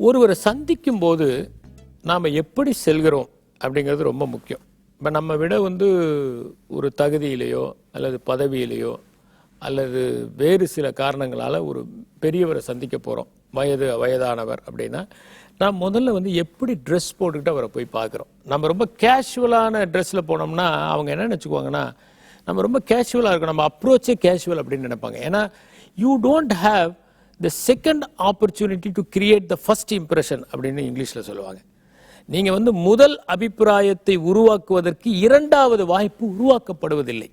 ஒருவரை சந்திக்கும் போது நாம் எப்படி செல்கிறோம் அப்படிங்கிறது ரொம்ப முக்கியம். இப்போ நம்ம விட ஒரு தகுதியிலையோ அல்லது பதவியிலையோ அல்லது வேறு சில காரணங்களால் ஒரு பெரியவரை சந்திக்க போகிறோம், வயதானவர் அப்படின்னா, நான் முதல்ல எப்படி ட்ரெஸ் போட்டுக்கிட்டு அவரை போய் பார்க்குறோம். நம்ம ரொம்ப கேஷுவலான ட்ரெஸ்ஸில் போனோம்னா அவங்க என்ன நினச்சிக்குவாங்கன்னா, நம்ம ரொம்ப கேஷுவலாக இருக்கும், நம்ம அப்ரோச்சே கேஷுவல் அப்படின்னு நினைப்பாங்க. ஏன்னா you don't have the second opportunity to create the first impression அப்படின்னு இங்கிலீஷில் சொல்லுவாங்க. நீங்கள் முதல் அபிப்பிராயத்தை உருவாக்குவதற்கு இரண்டாவது வாய்ப்பு உருவாக்கப்படுவதில்லை.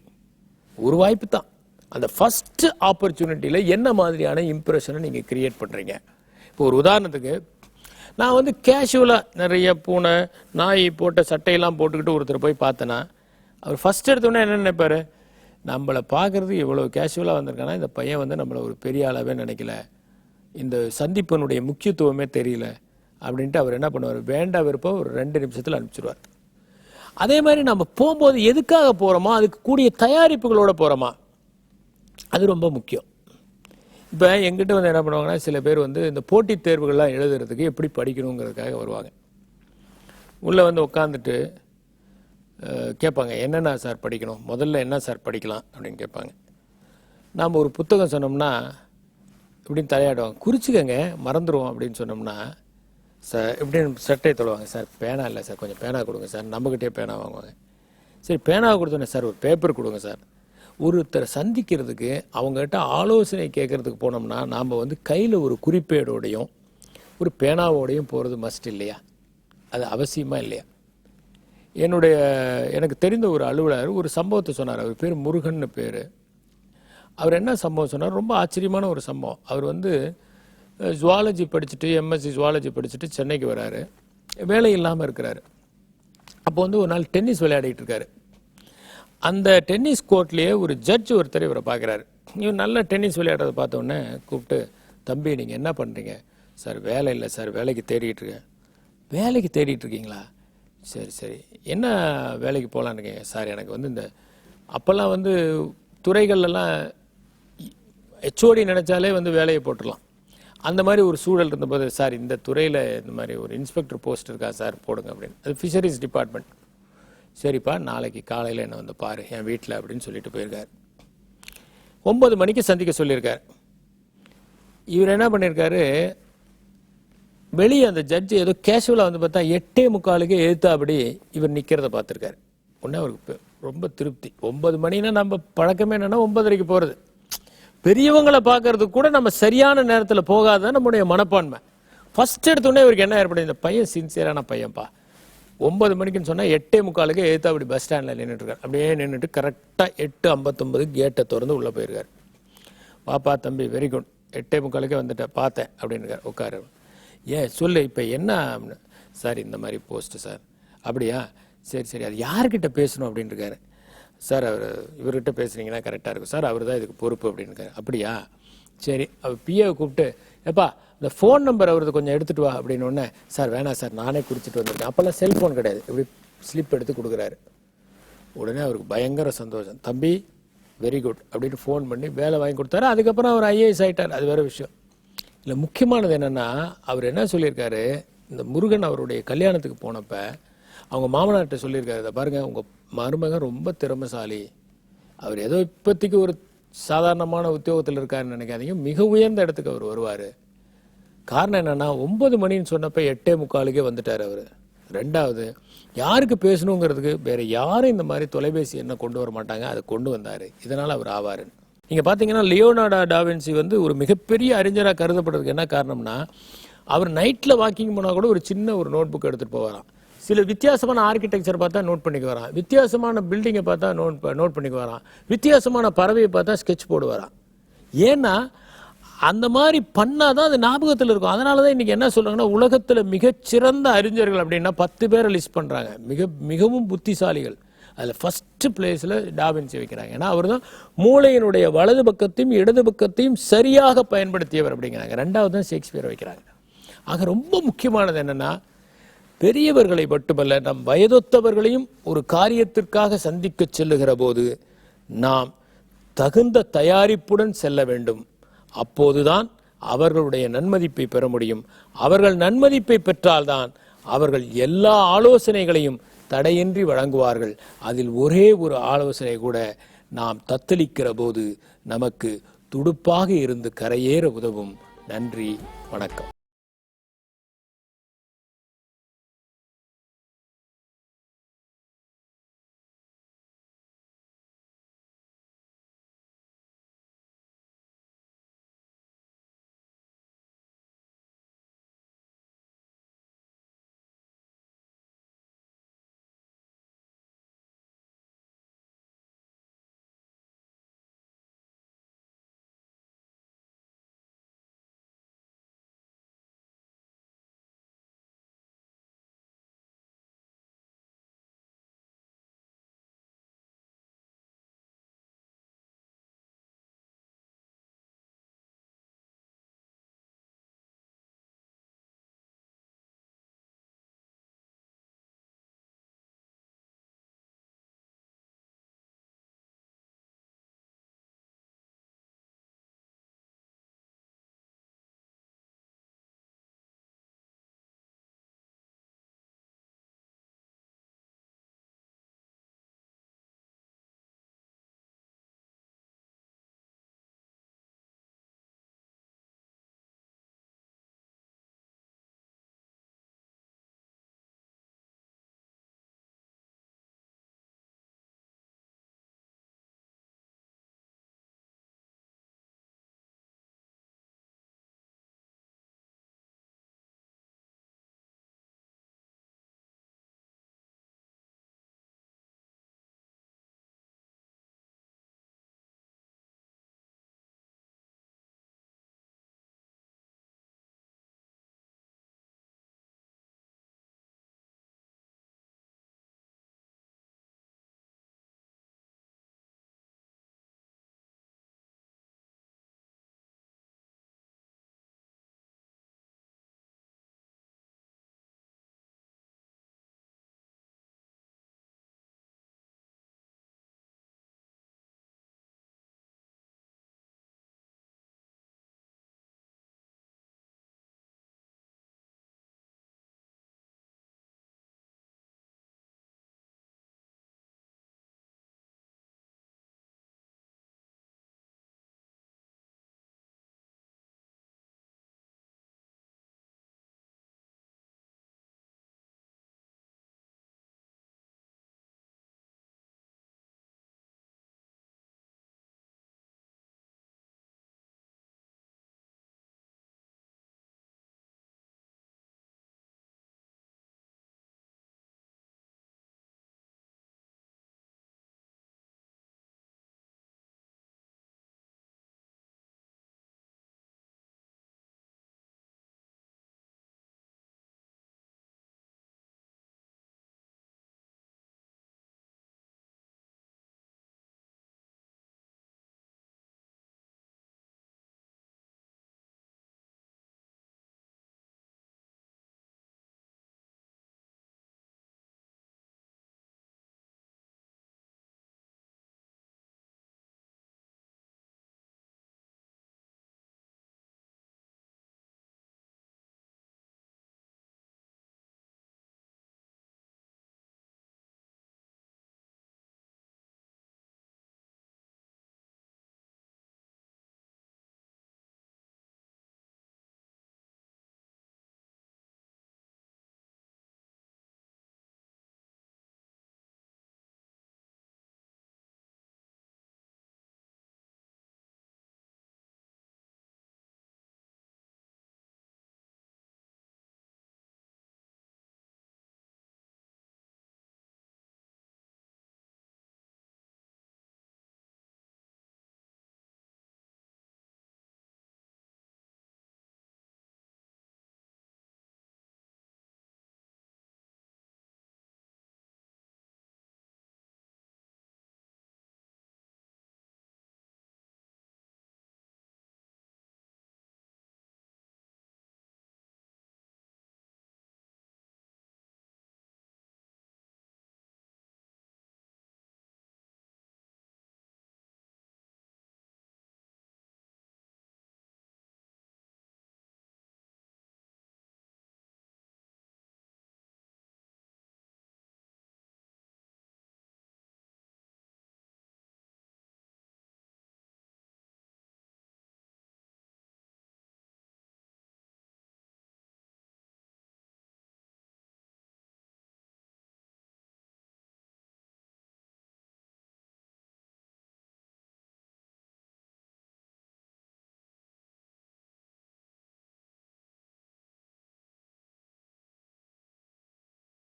ஒரு வாய்ப்பு தான். அந்த ஃபர்ஸ்ட் ஆப்பர்ச்சுனிட்டியில் என்ன மாதிரியான இம்ப்ரெஷனை நீங்கள் கிரியேட் பண்ணுறீங்க. இப்போ ஒரு உதாரணத்துக்கு, நான் கேஷுவலாக நிறைய பூனை நாய் போட்ட சட்டையெல்லாம் போட்டுக்கிட்டு ஒருத்தர் போய் பார்த்தேன்னா, அவர் ஃபர்ஸ்ட் எடுத்தோன்னே என்ன நினைப்பார், நம்மளை பார்க்குறது இவ்வளோ கேஷுவலாக வந்திருக்கானா, இந்த பையன் நம்மளை ஒரு பெரிய அளவே நினைக்கல, இந்த சந்திப்பினுடைய முக்கியத்துவமே தெரியல அப்படின்ட்டு அவர் என்ன பண்ணுவார், வேண்டா விருப்ப ஒரு 2 நிமிஷத்தில் அனுப்பிச்சிடுவார். அதே மாதிரி நம்ம போகும்போது எதுக்காக போகிறோமா, அதுக்கு கூடிய தயாரிப்புகளோடு போகிறோமா, அது ரொம்ப முக்கியம். இப்போ எங்கிட்ட என்ன பண்ணுவாங்கன்னா, சில பேர் இந்த போட்டித் தேர்வுகள்லாம் எழுதுறதுக்கு எப்படி படிக்கணுங்கிறதுக்காக வருவாங்க. உள்ளே உட்காந்துட்டு கேட்பாங்க, என்னென்ன சார் படிக்கணும், முதல்ல என்ன சார் படிக்கலாம் அப்படின்னு கேட்பாங்க. நாம் ஒரு புத்தகம் சொன்னோம்னா இப்படின்னு தலையாடுவாங்க, குறிச்சிக்கங்க மறந்துடுவோம் அப்படின்னு சொன்னோம்னா, சார் இப்படின்னு சட்டையை தொழுவாங்க, சார் பேனா இல்லை சார், கொஞ்சம் பேனா கொடுங்க சார், நம்மகிட்டே பேனா வாங்குவாங்க. சரி பேனாவை கொடுத்தோன்னே, சார் ஒரு பேப்பர் கொடுங்க சார். ஒருத்தரை சந்திக்கிறதுக்கு அவங்ககிட்ட ஆலோசனை கேட்கறதுக்கு போனோம்னா நாம் கையில் ஒரு குறிப்பேடோடையும் ஒரு பேனாவோடையும் போகிறது மஸ்ட் இல்லையா? அது அவசியமாக இல்லையா? எனக்கு தெரிந்த ஒரு அலுவலர் ஒரு சம்பவத்தை சொன்னார். அவர் பேர் முருகன்னு பேர். அவர் என்ன சம்பவம் சொன்னார், ரொம்ப ஆச்சரியமான ஒரு சம்பவம். அவர் ஜுவாலஜி படிச்சுட்டு எம்எஸ்சி ஜுவாலஜி படிச்சுட்டு சென்னைக்கு வராரு, வேலை இல்லாமல் இருக்கிறாரு. அப்போ ஒரு நாள் டென்னிஸ் விளையாடிட்டு இருக்காரு. அந்த டென்னிஸ் கோர்ட்லேயே ஒரு ஜட்ஜ் ஒருத்தர் இவரை பார்க்குறாரு. இவர் நல்ல டென்னிஸ் விளையாடுறத பார்த்தோன்னே கூப்பிட்டு, தம்பி நீங்கள் என்ன பண்ணுறீங்க? சார் வேலை இல்லை சார், வேலைக்கு தேடிட்டு இருக்கேன். வேலைக்கு தேடிட்டு இருக்கீங்களா? சரி சரி, என்ன வேலைக்கு போகலான்னு இருக்கீங்க? சார் எனக்கு இந்த அப்போல்லாம் துறைகள்லாம் ஹெச்ஓடி நினச்சாலே வேலையை போட்டுடலாம், அந்த மாதிரி ஒரு சூழல் இருந்தபோது, சார் இந்த துறையில் இந்த மாதிரி ஒரு இன்ஸ்பெக்டர் போஸ்ட் இருக்கா சார், போடுங்க அப்படின்னு. அது ஃபிஷரிஸ் டிபார்ட்மெண்ட். சரிப்பா, நாளைக்கு காலையில் என்ன பாரு என் வீட்டில் அப்படின்னு சொல்லிட்டு போயிருக்காரு. 9 மணிக்கு சந்திக்க சொல்லியிருக்காரு. இவர் என்ன பண்ணியிருக்காரு, வெளியே அந்த ஜட்ஜு ஏதோ கேஷுவலாக பார்த்தா 8:45 எழுத்தா அப்படி இவர் நிற்கிறத பார்த்துருக்காரு. உடனே அவருக்கு ரொம்ப திருப்தி. 9 மணின்னா நம்ம பழக்கமே என்னன்னா 9:30 போகிறது. பெரியவங்களை பார்க்கறதுக்கு கூட நம்ம சரியான நேரத்தில் போகாத நம்முடைய மனப்பான்மை. ஃபர்ஸ்ட் எடுத்தோடனே இவருக்கு என்ன ஏற்படும், இந்த பையன் சின்சியரான பையன்ப்பா, 9 மணிக்குன்னு சொன்னால் 8:45 எழுத்து அப்படி பஸ் ஸ்டாண்டில் நின்றுட்டுருக்காரு. அப்படியே நின்றுட்டு கரெக்டாக 8:59 கேட்டை திறந்து உள்ளே போயிருக்காரு. வாப்பா தம்பி, வெரி குட், 8:45 வந்துட்டேன், பார்த்தேன் அப்படின்னு இருக்கார். உட்காரு. ஏன் சொல்லு, இப்போ என்ன? சார் இந்த மாதிரி போஸ்ட்டு சார். அப்படியா, சரி சரி, அது யார்கிட்ட பேசணும் அப்படின்னு இருக்காரு. சார் இவர்கிட்ட பேசுனீங்கன்னா கரெக்டாக இருக்கும் சார், அவர் தான் இதுக்கு பொறுப்பு அப்படின்னு இருக்காரு. அப்படியா, சரி. அவர் பிஏவை கூப்பிட்டு, எப்பா இந்த ஃபோன் நம்பர் அவரது கொஞ்சம் எடுத்துகிட்டு வா அப்படின்னு ஒன்று. சார் வேணாம் சார், நானே குடிச்சிட்டு வந்திருக்கேன். அப்போல்லாம் செல்ஃபோன் கிடையாது. இப்படி ஸ்லிப் எடுத்து கொடுக்குறாரு. உடனே அவருக்கு பயங்கர சந்தோஷம். தம்பி வெரி குட் அப்படின்னு ஃபோன் பண்ணி வேலை வாங்கி கொடுத்தாரு. அதுக்கப்புறம் அவர் ஐஏஎஸ் ஆகிட்டார். அது வேறு விஷயம் இல்லை. முக்கியமானது என்னென்னா, அவர் என்ன சொல்லியிருக்காரு, இந்த முருகன் அவருடைய கல்யாணத்துக்கு போனப்போ அவங்க மாமனார்கிட்ட சொல்லியிருக்காரு, இதை பாருங்கள் உங்கள் மருமகன் ரொம்ப திறமைசாலி, அவர் ஏதோ இப்போதைக்கு ஒரு சாதாரணமான உத்தியோகத்தில் இருக்காருன்னு நினைக்காதீங்க, மிக உயர்ந்த இடத்துக்கு அவர் வருவார். காரணம் என்னென்னா, 9 மணின்னு சொன்னப்போ 8:45 வந்துட்டார் அவர். ரெண்டாவது, யாருக்கு பேசணுங்கிறதுக்கு வேறு யாரும் இந்த மாதிரி தொலைபேசி என்ன கொண்டு வர மாட்டாங்க, அதை கொண்டு வந்தார். இதனால் அவர் ஆவார். நீங்கள் பார்த்தீங்கன்னா லியோனார்டோ டாவின்சி ஒரு மிகப்பெரிய அறிஞராக கருதப்படுறதுக்கு என்ன காரணம்னா, அவர் நைட்டில் வாக்கிங் போனால் கூட ஒரு சின்ன ஒரு நோட் புக் எடுத்துகிட்டு போவாராம். சில வித்தியாசமான ஆர்கிடெக்சர் பார்த்தா நோட் பண்ணிக்கு வரான், வித்தியாசமான பில்டிங்கை பார்த்தா நோட் பண்ணிக்கு வரான், வித்தியாசமான பறவையை பார்த்தா ஸ்கெட்ச் போடு வரான். ஏன்னா அந்த மாதிரி பண்ணாதான் அது ஞாபகத்தில் இருக்கும். அதனால தான் இன்றைக்கி என்ன சொல்கிறாங்கன்னா, உலகத்தில் மிகச்சிறந்த அறிஞர்கள் அப்படின்னா 10 பேரை லிஸ்ட் பண்ணுறாங்க, மிகவும் புத்திசாலிகள். அதில் ஃபஸ்ட்டு பிளேஸில் டாவின்சி வைக்கிறாங்க. ஏன்னா அவர் தான் மூளையினுடைய வலது பக்கத்தையும் இடது பக்கத்தையும் சரியாக பயன்படுத்தியவர் அப்படிங்கிறாங்க. ரெண்டாவது தான் ஷேக்ஸ்பியரை வைக்கிறாங்க. ஆக ரொம்ப முக்கியமானது என்னென்னா, பெரியவர்களை மட்டுமல்ல, நம் வயதொத்தவர்களையும் ஒரு காரியத்திற்காக சந்திக்க செல்லுகிற போது நாம் தகுந்த தயாரிப்புடன் செல்ல வேண்டும். அப்போதுதான் அவர்களுடைய நன்மதிப்பை பெற முடியும். அவர்கள் நன்மதிப்பை பெற்றால்தான் அவர்கள் எல்லா ஆலோசனைகளையும் தடையின்றி வழங்குவார்கள். அதில் ஒரே ஒரு ஆலோசனை கூட நாம் தத்தளிக்கிற போது நமக்கு துடுப்பாக இருந்து கரையேற உதவும். நன்றி, வணக்கம்.